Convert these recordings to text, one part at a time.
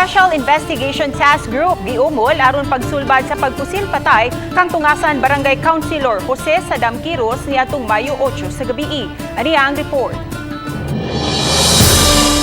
Special Investigation Task Group giumol aron pagsulbad sa pagpusil patay kang tungasan Barangay Councilor Jose Sadam Quiros niadtong Mayo 8 sa gabi. Aniya ang report.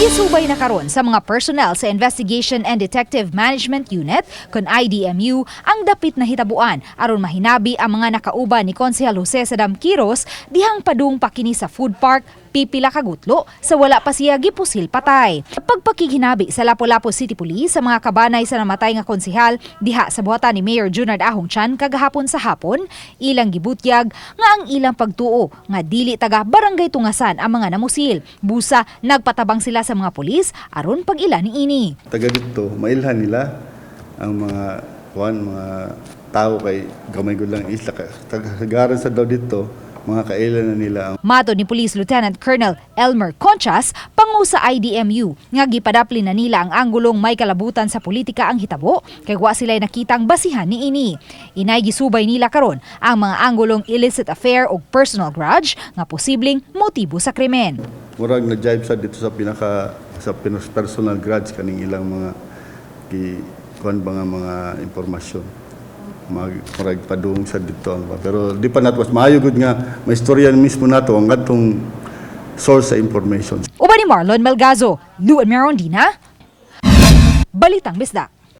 Isubay na karon sa mga personnel sa Investigation and Detective Management Unit kon IDMU ang dapit na hitabuan aron mahinabi ang mga nakauban ni Konsehal Jose Sadam Quiros dihang padung pakini sa food park pipila ka gutlo sa wala pa siya gipusil patay. Pagpakiginabi sa Lapu-Lapu City Police sa mga kabanay sa namatay nga konsehal diha sa buhatan ni Mayor Junard Ahong Chan kagahapon sa hapon, ilang gibutyag nga ang ilang pagtuo nga dili taga barangay tungasan ang mga namusil. Busa nagpatabang sila sa mga pulis aron pag-ila niini. Taga dito, mailhan nila ang mga tao kay gamay gud lang isla taga sa daw dito. Mga kailan na nila ang Mato ni Police Lieutenant Colonel Elmer Conchas, pangu sa IDMU, nga gipadapli na nila ang anggulong may kalabutan sa politika ang hitabo, kay wa sila'y nakitang basihan ni ini. Inay gisubay nila karon ang mga anggulong illicit affair o personal grudge nga posibleng motibo sa krimen. murag na jive sa dito sa personal grudge kaning ilang mga mga impormasyon. Murag padung sa dito pero di pa nato mas maayo gud nga may istorya mismo nato ang atong source sa information. Uban ni Marlon Melgazo, Luan Merondina, Balitang Bisdak.